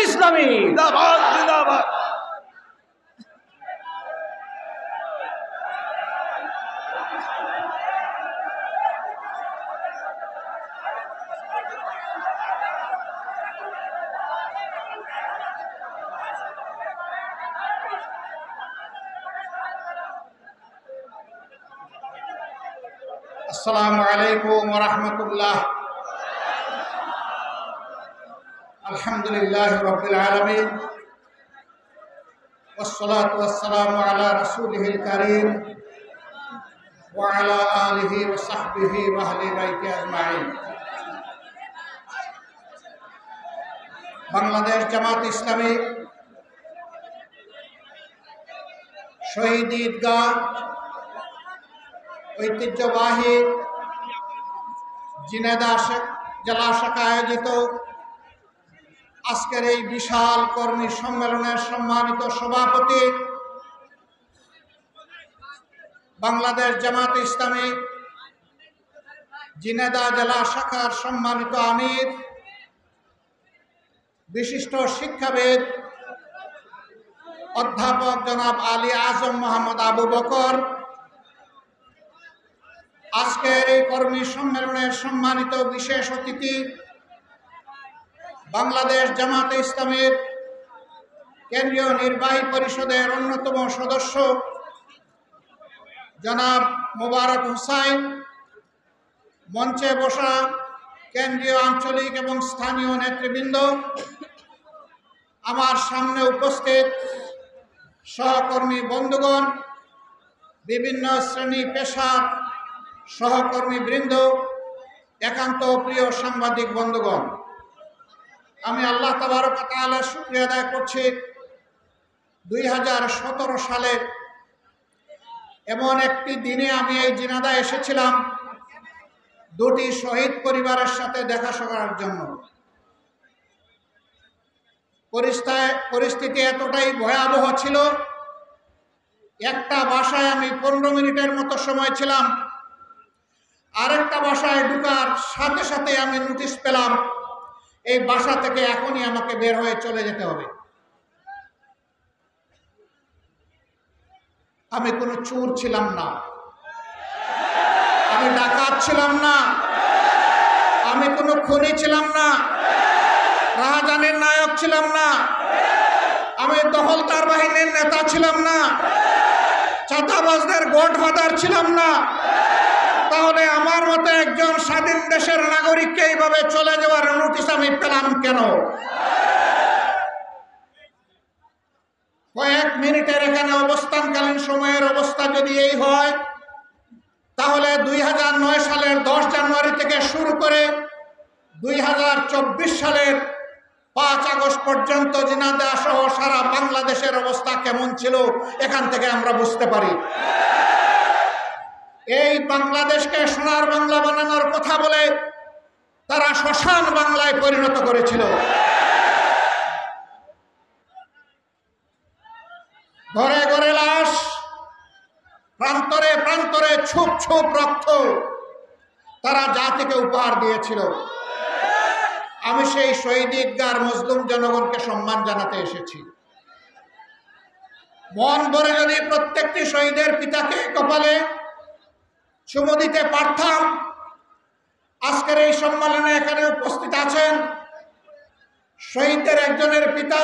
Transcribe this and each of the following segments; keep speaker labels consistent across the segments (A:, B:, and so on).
A: ইসলামী
B: জিন্দাবাদ জিন্দাবাদ।
C: আসসালামু আলাইকুম ওয়া রাহমাতুল্লাহ। আলহামদুলিল্লাহি রাব্বিল আলামিন ওয়াসসালাতু ওয়াসসালামু আলা রাসূলিহিল কারীম ওয়া আলা আলিহি ওয়া সাহবিহি ওয়া আহলি বাইতি আজমাইন। বাংলাদেশ জামাত ইসলামী শহীদ ঈদগাহ ঐতিহ্যবাহী ঝিনাইদহ জেলা শাখা আয়োজিত আজকের এই বিশাল কর্মী সম্মেলনের সম্মানিত সভাপতি, বাংলাদেশ জামাত ইসলামী ঝিনাইদহ জেলা শাখার সম্মানিত আমির, বিশিষ্ট শিক্ষাবিদ অধ্যাপক জনাব আলী আজম মোহাম্মদ আবু বকর, আজকের এই কর্মী সম্মেলনের সম্মানিত বিশেষ অতিথি, বাংলাদেশ জামাতে ইসলামীর কেন্দ্রীয় নির্বাহী পরিষদের অন্যতম সদস্য জনাব মোবারক হোসাইন, মঞ্চে বসা কেন্দ্রীয় আঞ্চলিক এবং স্থানীয় নেতৃবৃন্দ, আমার সামনে উপস্থিত সহকর্মী বন্ধুগণ, বিভিন্ন শ্রেণী পেশার সহকর্মী বৃন্দ, একান্ত প্রিয় সাংবাদিক বন্ধুগণ, আমি আল্লাহ তাবারক ওয়া তাআলার শুকরিয়া আদায় করছি 2017 সালে এমন একটি দিনে আমি এই ঝিনাইদহ এসেছিলাম দুটি শহীদ পরিবারের সাথে দেখা করার জন্য। পরিস্থিতি এতটাই ভয়াবহ ছিল, একটা বাসায় আমি 15 মিনিটের মতো সময় ছিলাম, আরেকটা বাসায় ঢোকার সাথে সাথে আমি নোটিশ পেলাম এই বাসা থেকে এখনই আমাকে বের হয়ে চলে যেতে হবে। আমি কোনো চোর ছিলাম না, আমি ডাকাত ছিলাম না, আমি কোনো খুনি ছিলাম না, রাহাজানের নায়ক ছিলাম না, আমি দখলদার বাহিনীর নেতা ছিলাম না, চাঁদাবাজদের গডফাদার ছিলাম না। তাহলে আমার মতো একজন স্বাধীন দেশের নাগরিককে এইভাবে চলে যাওয়ার নোটিশ আমি পেলাম কেন? কয়েক মিনিটের এখানে অবস্থানকালীন সময়ের অবস্থা যদি এই হয়, তাহলে 2009 সালের 10 জানুয়ারি থেকে শুরু করে 2024 সালের 5 আগস্ট পর্যন্ত ঝিনাইদহ সহ সারা বাংলাদেশের অবস্থা কেমন ছিল এখান থেকে আমরা বুঝতে পারি। এই বাংলাদেশকে সোনার বাংলা বানানোর কথা বলে তারা শ্মশান বাংলায় পরিণত করেছিল। ঘরে ঘরে লাশ, প্রান্তরে প্রান্তরে ছুপ ছুপ রক্ত তারা জাতিকে উপহার দিয়েছিল। আমি সেই শহীদ ঈদগাহর মজলুম জনগণকে সম্মান জানাতে এসেছি। মন ভরে যদি প্রত্যেকটি শহীদের পিতাকে কপালে চুমু দিতে পারতাম, আজকের এই সম্মেলনে এখানে উপস্থিত আছেন শহীদদের একজনের পিতা,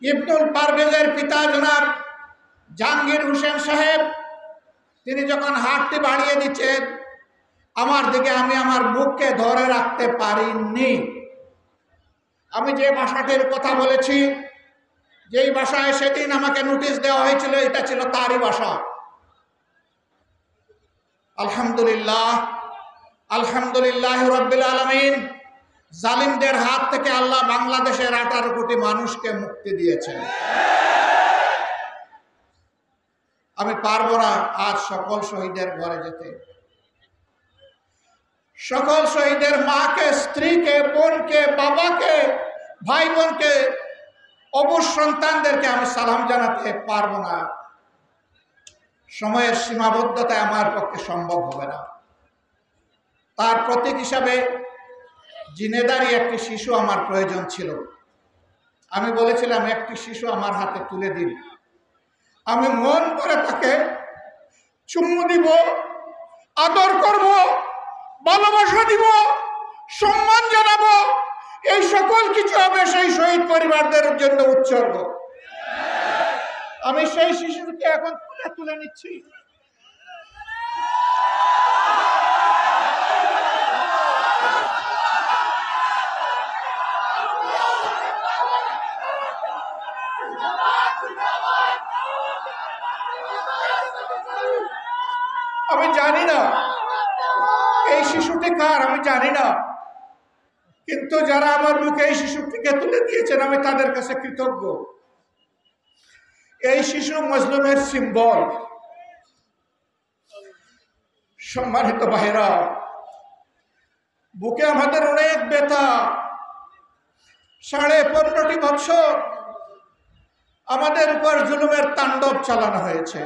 C: ইবনুল পারভেজের পিতা জনাব জাহাঙ্গীর হোসেন সাহেব। তিনি যখন হাতটি বাড়িয়ে দিচ্ছেন আমার দিকে, আমি আমার বুককে ধরে রাখতে পারিনি। আমি যে ভাষাটির কথা বলেছি, যেই ভাষায় সেদিন আমাকে নোটিশ দেওয়া হয়েছিল, এটা ছিল তারই ভাষা। আলহামদুলিল্লাহ, আলহামদুলিল্লাহ রাব্বিল আলামিন। জালিমদের হাত থেকে আল্লাহ বাংলাদেশের 18 কোটি মানুষকে মুক্তি দিয়েছেন। আমি পারবো না আজ সকল শহীদের ঘরে যেতে, সকল শহীদের মাকে, স্ত্রীকে, বোনকে, বাবাকে, ভাই বোনকে, অবুঝ সন্তানদেরকে আমি সালাম জানাতে পারবো না। সময়ের সীমাবদ্ধতায় আমার পক্ষে সম্ভব হবে না। তার প্রতীক হিসাবে ঝিনাইদহের একটি শিশু আমার প্রয়োজন ছিল। আমি বলেছিলাম একটি শিশু আমার হাতে তুলে দিন, আমি মন করে তাকে চুম্বু দিব, আদর করব, ভালোবাসা দিব, সম্মান জানাবো। এই সকল কিছু হবে সেই শহীদ পরিবারদের জন্য উৎসর্গ। আমি সেই শিশুকে এখন তুলে নিচ্ছি। আমি জানি না এই শিশুটি কার, আমি জানি না, কিন্তু যারা আমার মুখে এই শিশুটিকে তুলে দিয়েছেন আমি তাদের কাছে কৃতজ্ঞ। এই শিশু মজলুমের সিম্বল। সম্মানিত ভাইরা, বুকে আমাদের অনেক ব্যথা। 15.5 বছর আমাদের উপর জুলুমের তাণ্ডব চালানো হয়েছে।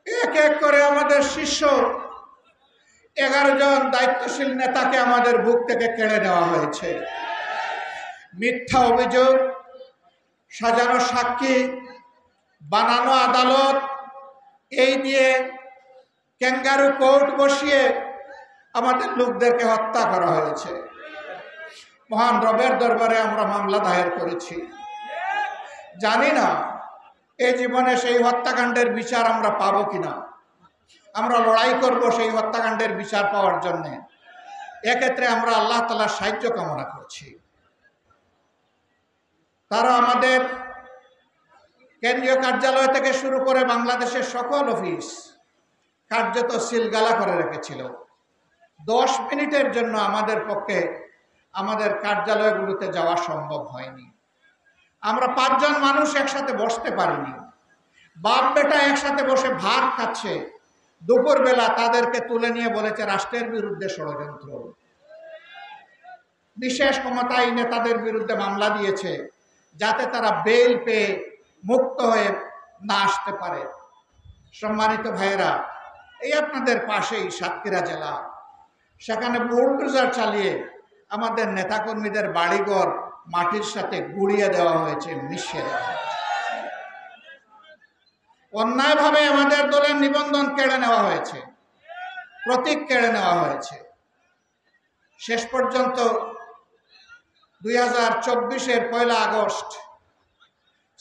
C: এক এক করে আমাদের শীর্ষ 11 জন দায়িত্বশীল নেতাকে আমাদের বুক থেকে কেড়ে নেওয়া হয়েছে। মিথ্যা অভিযোগ, সাজানো সাক্ষী, বানানো আদালত, এই দিয়ে ক্যাঙ্গারু কোর্ট বসিয়ে আমাদের লোকদেরকে হত্যা করা হয়েছে। মহান রবের দরবারে আমরা মামলা দায়ের করেছি। জানি না এই জীবনে সেই হত্যাকাণ্ডের বিচার আমরা পাবো কিনা। আমরা লড়াই করব সেই হত্যাকাণ্ডের বিচার পাওয়ার জন্যে। এক্ষেত্রে আমরা আল্লাহ তাআলার সাহায্য কামনা করছি। তারা আমাদের কেন্দ্রীয় কার্যালয় থেকে শুরু করে বাংলাদেশের সকল অফিস কার্যত সিলগালা করে রেখেছিল। 10 মিনিটের জন্য আমাদের পক্ষে আমাদের কার্যালয়গুলোতে যাওয়া সম্ভব হয়নি। আমরা 5 জন মানুষ একসাথে বসতে পারিনি। বাপ বেটা একসাথে বসে ভাত খাচ্ছে, দুপুরবেলা তাদেরকে তুলে নিয়ে বলেছে রাষ্ট্রের বিরুদ্ধে ষড়যন্ত্র। বিশেষ ক্ষমতায় নেতাদের বিরুদ্ধে মামলা দিয়েছে যাতে তারা বেল পেয়ে মুক্ত হয়ে না আসতে পারে। সম্মানিত ভাইয়েরা, এই আপনাদের পাশেই সাতক্ষীরা জেলা, সেখানে বুলডোজার চালিয়ে আমাদের নেতাকর্মীদের বাড়িঘর মাটির সাথে গুড়িয়ে দেওয়া হয়েছে, মিশিয়ে দেওয়া হয়েছে। অন্যায়ভাবে আমাদের দলের নিবন্ধন কেড়ে নেওয়া হয়েছে, প্রতীক কেড়ে নেওয়া হয়েছে। শেষ পর্যন্ত 2024-এর 1 আগস্ট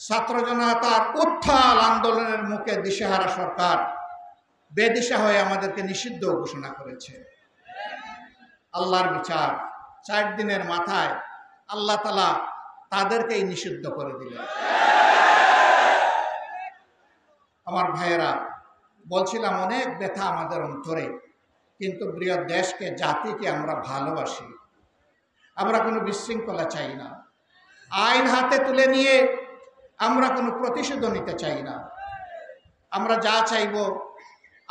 C: ছাত্র জনতার উত্থাল আন্দোলনের মুখে দিশেহারা সরকার বেদিশা হয়ে আমাদেরকে নিষিদ্ধ ঘোষণা করেছে। আল্লাহর বিচার, 4 দিনের মাথায় আল্লাহ তাআলা তাদেরকেই নিষিদ্ধ করে দিলেন। আমার ভাইয়েরা, বলছিলাম অনেক ব্যথা আমাদের অন্তরে, কিন্তু প্রিয় দেশকে, জাতিকে আমরা ভালোবাসি। আমরা কোনো বিশৃঙ্খলা চাই না। আইন হাতে তুলে নিয়ে আমরা কোনো প্রতিশোধ নিতে চাই না। আমরা যা চাইব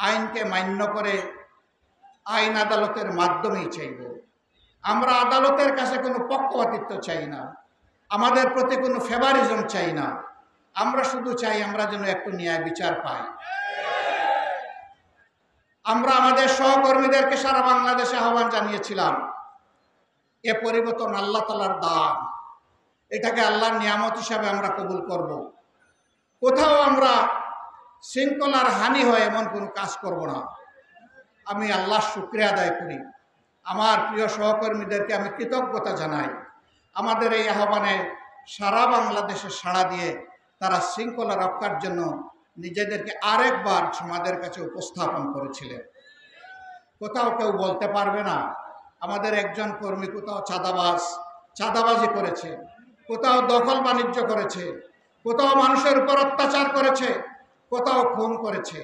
C: আইনকে মান্য করে আইন আদালতের মাধ্যমেই চাইব। আমরা আদালতের কাছে কোনো পক্ষপাতিত্ব চাই না, আমাদের প্রতি কোনো ফেভারিজম চাই না। আমরা শুধু চাই আমরা যেন একটু ন্যায় বিচার পাই। আমরা আমাদের সহকর্মীদেরকে সারা বাংলাদেশে আহ্বান জানিয়েছিলাম, এ পরিবর্তন আল্লাহ তাআলার দান, এটাকে আল্লাহর নিয়ামত হিসাবে আমরা কবুল করব। কোথাও আমরা শৃঙ্খলার হানি হয় এমন কোনো কাজ করব না। আমি আল্লাহর শুকরিয়া আদায় করি। আমার প্রিয় সহকর্মীদেরকে আমি কৃতজ্ঞতা জানাই। আমাদের এই আহ্বানে সারা বাংলাদেশে সাড়া দিয়ে তারা শৃঙ্খলা রক্ষার জন্য নিজেদেরকে আরেকবার সমাজের কাছে উপস্থাপন করেছিলেন। কোথাও কেউ বলতে পারবে না আমাদের একজন কর্মী কোথাও চাঁদাবাজি করেছে, কোথাও দখল বাণিজ্য করেছে, কোথাও মানুষের উপর অত্যাচার করেছে, কোথাও খুন করেছে।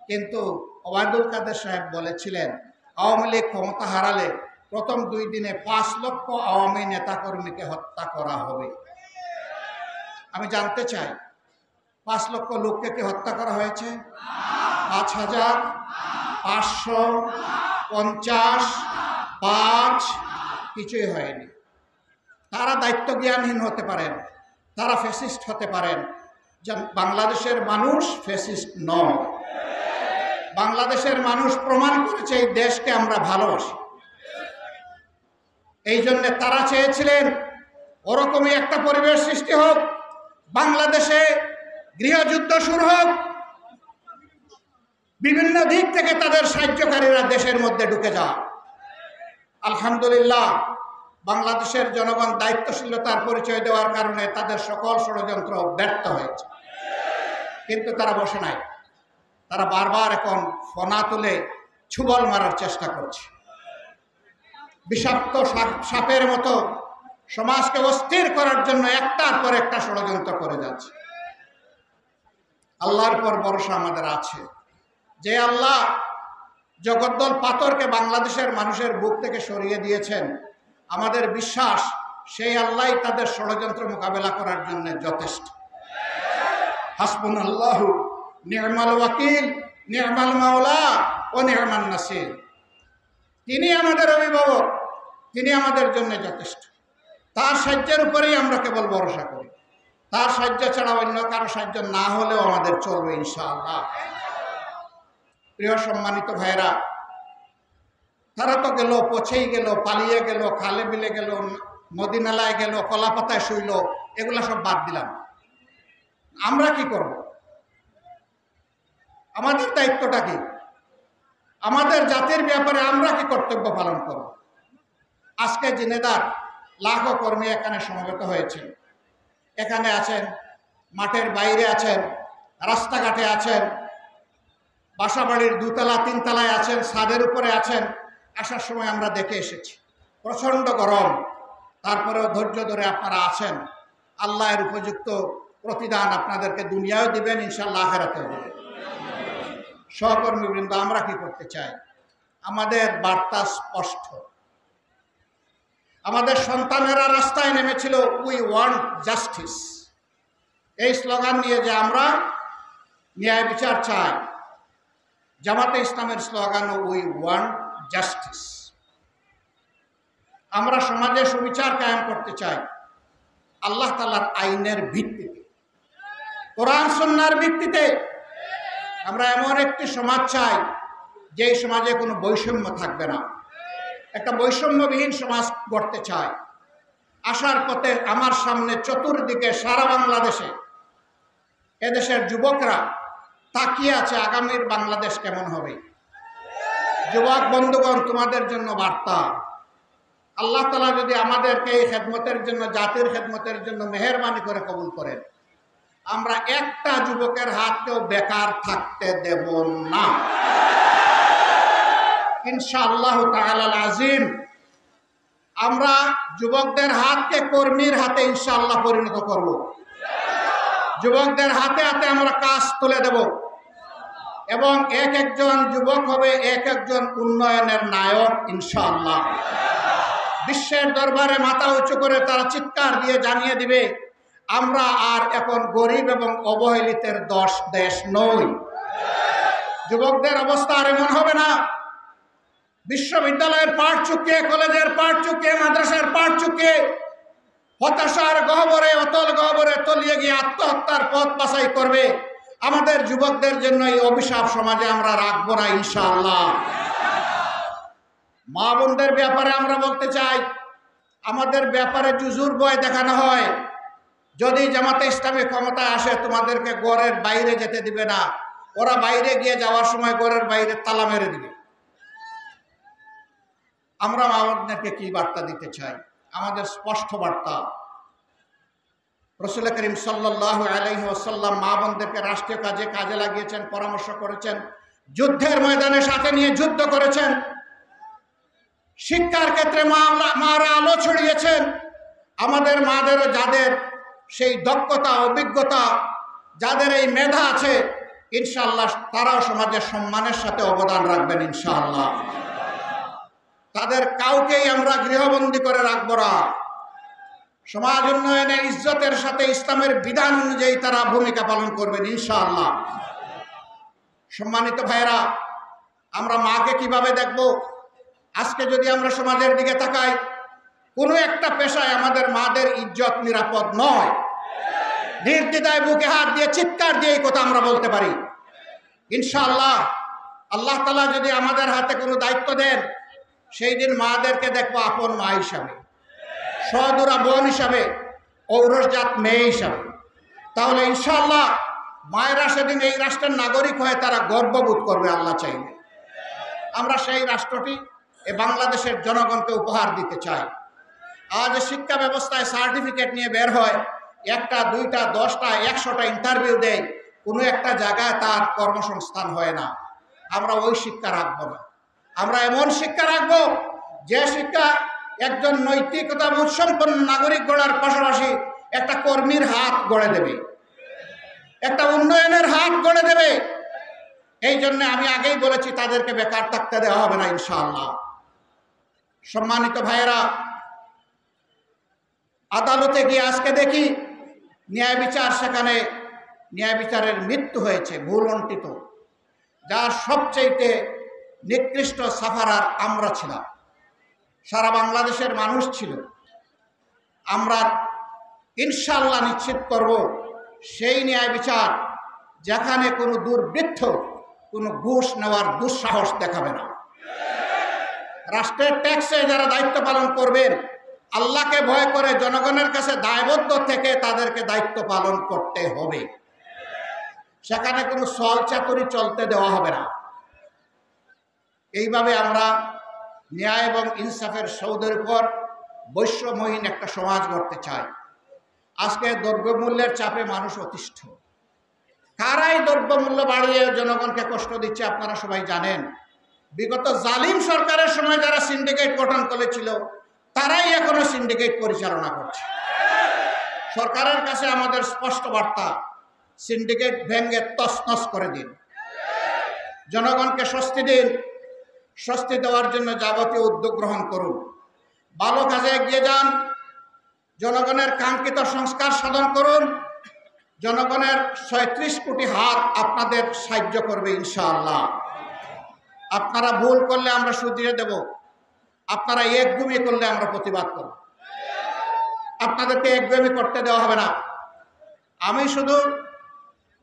C: কিন্তু ওবায়দুল কাদের সাহেব বলেছিলেন আওয়ামী লীগ ক্ষমতা হারালে প্রথম 2 দিনে 5 লক্ষ আওয়ামী নেতাকর্মীকে হত্যা করা হবে। আমি জানতে চাই 5 লক্ষ লোককে কি হত্যা করা হয়েছে? 5000, 500, 50, 5 কিছুই হয়নি। তারা দায়িত্ব জ্ঞানহীন হতে পারেন, তারা ফ্যাসিস্ট হতে পারেন, বাংলাদেশের মানুষ ফ্যাসিস্ট নয়। বাংলাদেশের মানুষ প্রমাণ করেছে এই দেশকে আমরা ভালোবাসি। এই জন্য তারা চেয়েছিলেন ওরকমই একটা পরিবেশ সৃষ্টি হোক, বাংলাদেশে গৃহযুদ্ধ শুরু হোক, বিভিন্ন দিক থেকে তাদের সাহায্যকারীরা দেশের মধ্যে ঢুকে যায়। আলহামদুলিল্লাহ, বাংলাদেশের জনগণ দায়িত্বশীলতার পরিচয় দেওয়ার কারণে তাদের সকল ষড়যন্ত্র ব্যর্থ হয়েছে। কিন্তু তারা বসে নাই, তারা বারবার এখন ফনা তুলে ছুবল মারার চেষ্টা করছে। বিষাক্ত সাপের মতো সমাজকে অস্থির করার জন্য একটার পর একটা ষড়যন্ত্র করে যাচ্ছে। আল্লাহর পর ভরসা আমাদের আছে, যে আল্লাহ জগদ্দল পাথরকে বাংলাদেশের মানুষের বুক থেকে সরিয়ে দিয়েছেন। আমাদের বিশ্বাস সেই আল্লাহ তাদের ষড়যন্ত্র মোকাবেলা করার জন্য যথেষ্ট। হাসবুনাল্লাহু নি'মাল ওয়াকিল, নি'মাল মাওলা ও নি'মান নাসির। তিনি আমাদের অভিভাবক, তিনি আমাদের জন্য যথেষ্ট। তার সাহায্যের উপরেই আমরা কেবল ভরসা করি। তার সাহায্য ছাড়া অন্য কারো সাহায্য না হলেও আমাদের চলবে ইনশাআল্লাহ। প্রিয় সম্মানিত ভাইরা, তারা তো গেল, পছেই গেল, পালিয়ে গেল, খালে বিলে গেল, নদী নালায় গেল, কলা পাতায় শুইল, এগুলা সব বাদ দিলাম। আমরা কি করব? আমাদের দায়িত্বটা কি? আমাদের জাতির ব্যাপারে আমরা কি কর্তব্য পালন করব? আজকে জিনেদার লাখো কর্মী এখানে সমবেত হয়েছে। এখানে আছেন, মাঠের বাইরে আছেন, রাস্তাঘাটে আছেন, বাসাবাড়ির দুতলা তিনতলায় আছেন, ছাদের উপরে আছেন। আসার সময় আমরা দেখে এসেছি প্রচণ্ড গরম, তারপরেও ধৈর্য ধরে আপনারা আছেন। আল্লাহর উপযুক্ত প্রতিদান আপনাদেরকে দুনিয়াও দিবেন, ইনশাআল্লাহ আখিরাতেও দিবেন। সহকর্মীবৃন্দ, আমরা কি করতে চাই? আমাদের বার্তা স্পষ্ট। আমাদের সন্তানেরা রাস্তায় নেমেছিল, উই ওয়ান্ট জাস্টিস, এই স্লোগান নিয়ে, যে আমরা ন্যায় বিচার চাই। জামাতে ইসলামের স্লোগান উই ওয়ান্ট জাস্টিস। আমরা সমাজে সুবিচার কায়েম করতে চাই আল্লাহ তাআলার আইনের ভিত্তিতে, কোরআন সুন্নাহর ভিত্তিতে। আমরা এমন একটি সমাজ চাই যেই সমাজে কোনো বৈষম্য থাকবে না, একটা বৈষম্যবিহীন সমাজ গড়তে চাই। আসার পথে আমার সামনে চতুর্দিকে সারা বাংলাদেশে এদেশের যুবকরা তাকিয়ে আছে আগামীর বাংলাদেশ কেমন হবে। যুবক বন্ধুগণ, তোমাদের জন্য বার্তা, আল্লাহ তাআলা যদি আমাদেরকে এই খেদমতের জন্য, জাতির খেদমতের জন্য মেহেরবানি করে কবুল করেন, আমরা একটা যুবকের হাতকেও বেকার থাকতে দেব না ইনশাআল্লাহ তাআলা আজিম। আমরা যুবকদের হাতকে কর্মীর হাতে ইনশাআল্লাহ পরিণত করব। যুবকদের হাতে হাতে আমরা কাজ তুলে দেব এবং এক একজন যুবক হবে এক একজন উন্নয়নের নায়ক ইনশাআল্লাহ। বিশ্বের দরবারে মাথা উঁচু করে তারা চিৎকার দিয়ে জানিয়ে দিবে, আমরা আর এখন গরিব এবং অবহেলিতের দেশ নই। যুবকদের অবস্থা আর এমন হবে না। বিশ্ববিদ্যালয়ের পাঠ চুকিয়ে, কলেজের পাঠ চুকিয়ে, মাদ্রাসার পাঠ চুকিয়ে হতাশার গহ্বরে, অতল গহ্বরে তলিয়ে গিয়ে আত্মহত্যার পথ বাছাই করবে। আমাদের যুবকদের জন্য এই অভিশাপ সমাজে আমরা রাখবো না ইনশাআল্লাহ। মা বোনদের ব্যাপারে আমরা বলতে চাই, আমাদের ব্যাপারে জুজুর ভয় দেখানো হয়। যদি জামাতে ইসলামী ক্ষমতায় আসে, তোমাদেরকে ঘরের বাইরে যেতে দিবে না। ওরা বাইরে গিয়ে যাওয়ার সময় ঘরের বাইরে তালা মেরে দিবে। আমরা মা বোনদেরকে কি বার্তা দিতে চাই? আমাদের স্পষ্ট বার্তা, রাসূল করিম সাল্লাল্লাহু আলাইহি ওয়াসাল্লাম মা বোনদেরকে রাষ্ট্রীয় কাজে লাগিয়েছেন, পরামর্শ করেছেন, যুদ্ধের ময়দানে সাথে নিয়ে যুদ্ধ করেছেন। শিক্ষার ক্ষেত্রে মারা আলো ছড়িয়েছেন। আমাদের মাদেরও যাদের সেই দক্ষতা, অভিজ্ঞতা, যাদের এই মেধা আছে, ইনশাআল্লাহ তারাও সমাজের সম্মানের সাথে অবদান রাখবেন ইনশাআল্লাহ। তাদের কাউকেই আমরা গৃহবন্দী করে রাখবো না। সমাজ উন্নয়নে ইজ্জতের সাথে ইসলামের বিধান অনুযায়ী তারা ভূমিকা পালন করবেন ইনশাআল্লাহ। সম্মানিত ভাইরা, আমরা মাকে কিভাবে দেখব? আজকে যদি আমরা সমাজের দিকে তাকাই, কোনো একটা পেশায় আমাদের মাদের ইজ্জত নিরাপদ নয়। নির্দ্বিধায় বুকে হাত দিয়ে চিৎকার দিয়ে এই কথা আমরা বলতে পারি ইনশাআল্লাহ। আল্লাহ তাআলা যদি আমাদের হাতে কোনো দায়িত্ব দেন, সেই দিন মাদেরকে দেখবো আপন মা হিসাবে। সদুরা বোন হিসাবে, ঔরসজাত মেয়ে হিসাবে, তাহলে ইনশাআল্লাহ মায়েরা সেদিন এই রাষ্ট্রের নাগরিক হয়ে তারা গর্ববোধ করবে আল্লাহ চাইলে। আমরা সেই রাষ্ট্রটি এ বাংলাদেশের জনগণকে উপহার দিতে চাই। আজ শিক্ষা ব্যবস্থায় সার্টিফিকেট নিয়ে বের হয়, 1টা 2টা 10টা 100টা ইন্টারভিউ দেয়, কোনো একটা জায়গায় তার কর্মসংস্থান হয় না। আমরা ওই শিক্ষা রাখবো না। আমরা এমন শিক্ষা রাখবো যে শিক্ষা একজন নৈতিকতা বোধসম্পন্ন নাগরিক গড়ার পাশাপাশি একটা কর্মীর হাত গড়ে দেবে, একটা উন্নয়নের হাত গড়ে দেবে। এই জন্য আমি আগেই বলেছি তাদেরকে বেকার থাকতে দেওয়া হবে না ইনশাআল্লাহ। সম্মানিত ভাইয়েরা, আদালতে গিয়ে আজকে দেখি ন্যায় বিচার, সেখানে ন্যায় বিচারের মৃত্যু হয়েছে ভুল অন্টিত, যার সবচেয়ে নিকৃষ্ট সাফারার আমরা ছিলাম, সারা বাংলাদেশের মানুষ ছিল। আমরা ইনশাআল্লাহ নিশ্চিত করব সেই ন্যায় বিচার যেখানে কোনো দুর্বৃত্ত কোনো ঘুষ নেওয়ার দুঃসাহস দেখাবে না। রাষ্ট্রের ট্যাক্সে যারা দায়িত্ব পালন করবেন, আল্লাহকে ভয় করে জনগণের কাছে দায়বদ্ধ থেকে তাদেরকে দায়িত্ব পালন করতে হবে। সেখানে কোনো ছল চাতুরি চলতে দেওয়া হবে না। এইভাবে আমরা ন্যায় এবং ইনসাফের সৌদের উপর বৈষম্যহীন একটা সমাজ গড়তে চাই। আজকে দ্রব্যমূল্যের চাপে মানুষ অতিষ্ঠ। কারাই দ্রব্যমূল্য বাড়িয়ে জনগণকে কষ্ট দিচ্ছে আপনারা সবাই জানেন। বিগত জালিম সরকারের সময় যারা সিন্ডিকেট গঠন করেছিল তারাই এখনো সিন্ডিকেট পরিচালনা করছে। সরকারের কাছে আমাদের স্পষ্ট বার্তা, সিন্ডিকেট ভেঙে তছনছ করে দিন, জনগণকে স্বস্তি দিন। স্বস্তি দেওয়ার জন্য যাবতীয় উদ্যোগ গ্রহণ করুন, ভালো কাজে এগিয়ে যান, জনগণের কাঙ্ক্ষিত সংস্কার সাধন করুন। জনগণের 37 কোটি হাত আপনাদের সাহায্য করবে ইনশাআল্লাহ। আপনারা ভুল করলে আমরা শুধরিয়ে দেব, আপনারা একগুমি করলে আমরা প্রতিবাদ করব। আপনাদেরকে একগুমি করতে দেওয়া হবে না। আমি শুধু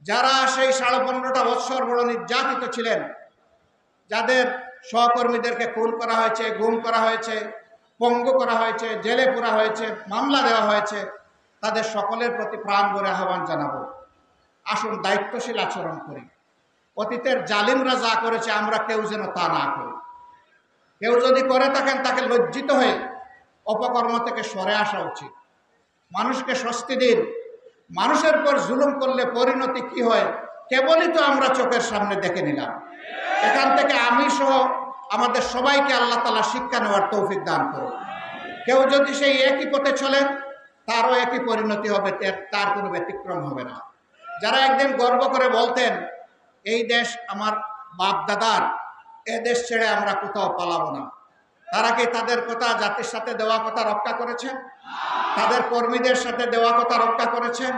C: যারা সেই 15.5 বৎসর বড় নির্যাতিত ছিলেন, যাদের সহকর্মীদেরকে খুন করা হয়েছে, গুম করা হয়েছে, পঙ্গু করা হয়েছে, জেলে পুরা হয়েছে, মামলা দেওয়া হয়েছে, তাদের সকলের প্রতি প্রাণ ভরে আহ্বান জানাবো, আসুন দায়িত্বশীল আচরণ করি। অতীতের জালিমরা যা করেছে আমরা কেউ যেন তা না করি। কেউ যদি করে থাকেন তাকে লজ্জিত হয়ে অপকর্ম থেকে সরে আসা উচিত। মানুষকে স্বস্তি দিন। মানুষের পর জুলুম করলে পরিণতি কি হয় কেবলই তো আমরা চোখের সামনে দেখে নিলাম। এখান থেকে আমি সহ আমাদের সবাইকে আল্লাহ তাআলা শিক্ষা নেওয়ার তৌফিক দান করুন। কেউ যদি সেই একই পথে চলেন তারও একই পরিণতি হবে, তার কোনো ব্যতিক্রম হবে না। যারা একদিন গর্ব করে বলতেন এই দেশ আমার বাপ দাদার, এ দেশ ছেড়ে আমরা কোথাও পালাবো না, তারা কি তাদের কথা, জাতির সাথে দেওয়া কথা রক্ষা করেছেন? তাদের কর্মীদের সাথে দেওয়া কথা রক্ষা করেছেন?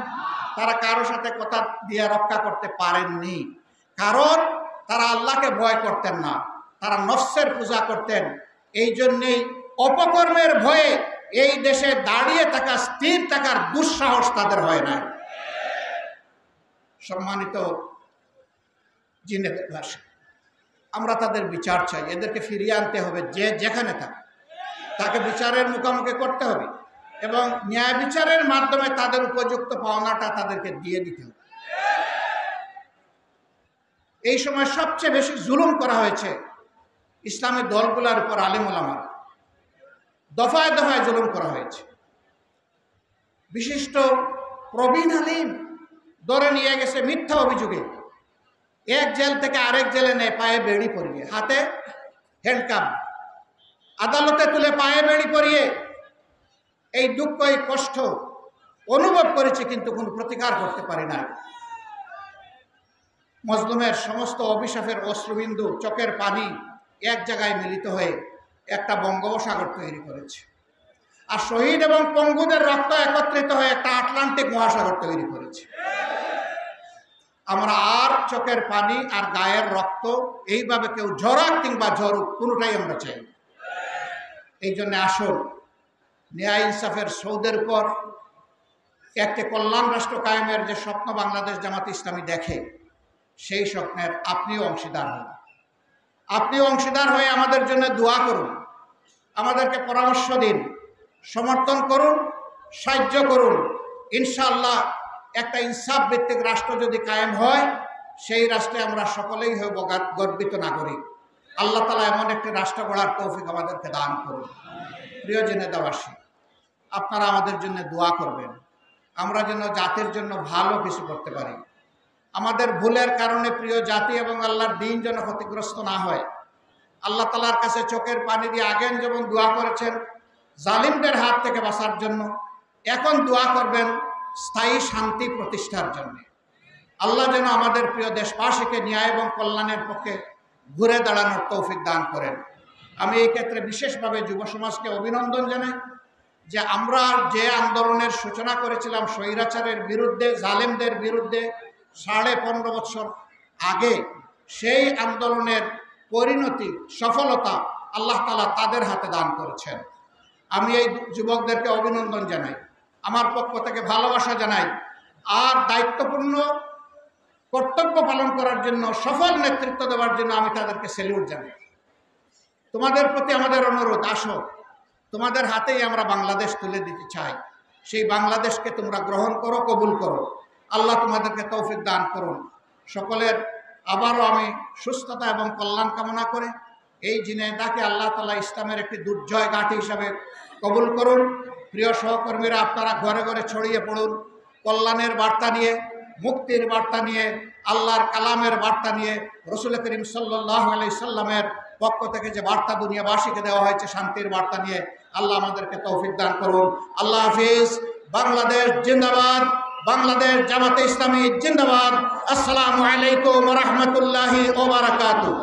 C: তারা কারো সাথে কথা দিয়ে রক্ষা করতে পারেননি। কারণ তারা আল্লাহকে ভয় করতেন না, তারা নফসের পূজা করতেন। এই জন্যেই অপকর্মের ভয়ে এই দেশে দাঁড়িয়ে থাকা, স্থির থাকার দুঃসাহস তাদের হয় না। সম্মানিত জিনেদের ভাষা, আমরা তাদের বিচার চাই। এদেরকে ফিরিয়ে আনতে হবে। যে যেখানে থাকে তাকে বিচারের মুখোমুখি করতে হবে এবং ন্যায় বিচারের মাধ্যমে তাদের উপযুক্ত পাওনাটা তাদেরকে দিয়ে দিতে হবে। এই সময় সবচেয়ে বেশি জুলুম করা হয়েছে ইসলামী দলগুলোর উপর, আলেম ওলামার দফায় দফায় জুলুম করা হয়েছে। বিশিষ্ট প্রবীণ আলিম ধরে নিয়ে গেছে মিথ্যা অভিযোগে, এক জেল থেকে আরেক জেলে নেয়, পায়ে বেড়ি পরিয়ে, হাতে হ্যান্ডকাপ, আদালতে তুলে পায়ে বেড়ি পরিয়ে। এই দুঃখ, এই কষ্ট অনুভব করেছি, কিন্তু কোনো প্রতিকার করতে পারি না। মজলুমের সমস্ত অভিশাপের অশ্রুবিন্দু, চোখের পানি এক জায়গায় মিলিত হয়ে একটা বঙ্গোপসাগর তৈরি করেছে, আর শহীদ এবং পঙ্গুদের রক্ত একত্রিত হয়ে একটা আটলান্টিক মহাসাগর তৈরি করেছে। আমরা আর চোখের পানি আর গায়ের রক্ত এইভাবে কেউ ঝরাক কিংবা ঝরুক, কোনোটাই আমরা চাই। এই জন্য আসুন ন্যায় ইনসাফের সৌদের পর একটি কল্যাণ রাষ্ট্র কায়েমের যে স্বপ্ন বাংলাদেশ জামাত ইসলামী দেখে, সেই স্বপ্নের আপনিও অংশীদার হন। আপনিও অংশীদার হয়ে আমাদের জন্য দোয়া করুন, আমাদেরকে পরামর্শ দিন, সমর্থন করুন, সাহায্য করুন। ইনশাআল্লাহ একটা ইনসাফ ভিত্তিক রাষ্ট্র যদি কায়েম হয়, সেই রাষ্ট্রে আমরা সকলেই হইব গর্বিত নাগরিক। আল্লাহ তাআলা এমন একটি রাষ্ট্র গড়ার তৌফিক আমাদেরকে দান করুন। প্রিয় জেনেদাবাসী, আপনারা আমাদের জন্য দোয়া করবেন, আমরা যেন জাতির জন্য ভালো কিছু করতে পারি। আমাদের ভুলের কারণে প্রিয় জাতি এবং আল্লাহর দ্বীন যেন ক্ষতিগ্রস্ত না হয়। আল্লাহ তাআলার কাছে চোখের পানি দিয়ে আগেন যেমন দোয়া করেছেন জালিমদের হাত থেকে বাঁচার জন্য, এখন দোয়া করবেন স্থায়ী শান্তি প্রতিষ্ঠার জন্য। আল্লাহ যেন আমাদের প্রিয় দেশবাসীকে ন্যায় এবং কল্যাণের পক্ষে ঘুরে দাঁড়ানোর তৌফিক দান করেন। আমি এই ক্ষেত্রে বিশেষভাবে যুব সমাজকে অভিনন্দন জানাই যে আমরা যে আন্দোলনের সূচনা করেছিলাম স্বৈরাচারের বিরুদ্ধে, জালেমদের বিরুদ্ধে 15.5 বছর আগে, সেই আন্দোলনের পরিণতি, সফলতা আল্লাহ তাআলা তাদের হাতে দান করেছেন। আমি এই যুবকদেরকে অভিনন্দন জানাই, আমার পক্ষ থেকে ভালোবাসা জানাই, আর দায়িত্বপূর্ণ কর্তব্য পালন করার জন্য, সফল নেতৃত্ব দেওয়ার জন্য আমি তাদেরকে স্যালিউট জানাই। তোমাদের প্রতি আমাদের অনুরোধ, আসো, তোমাদের হাতেই আমরা বাংলাদেশ তুলে দিতে চাই। সেই বাংলাদেশকে তোমরা গ্রহণ করো, কবুল করো। আল্লাহ তোমাদেরকে তৌফিক দান করুন। সকলের আবারও আমি সুস্থতা এবং কল্যাণ কামনা করে এই ঝিনাইদহকে আল্লাহ তাআলা ইসলামের একটি দুর্জয় ঘাঁটি হিসাবে কবুল করুন। প্রিয় সহকর্মীরা, আপনারা ঘরে ঘরে ছড়িয়ে পড়ুন কল্যাণের বার্তা নিয়ে, মুক্তির বার্তা নিয়ে, আল্লাহর কালামের বার্তা নিয়ে, রাসূল করিম সাল্লাল্লাহু আলাইহি সাল্লামের পক্ষ থেকে যে বার্তা দুনিয়াবাসীকে দেওয়া হয়েছে শান্তির বার্তা নিয়ে। আল্লাহ আমাদেরকে তৌফিক দান করুন। আল্লাহ হাফিজ। বাংলাদেশ জিন্দাবাদ। বাংলাদেশ জামাতে ইসলামী জিন্দাবাদ। আসসালামু আলাইকুম ওয়া রাহমাতুল্লাহি ওয়া বারাকাতুহু।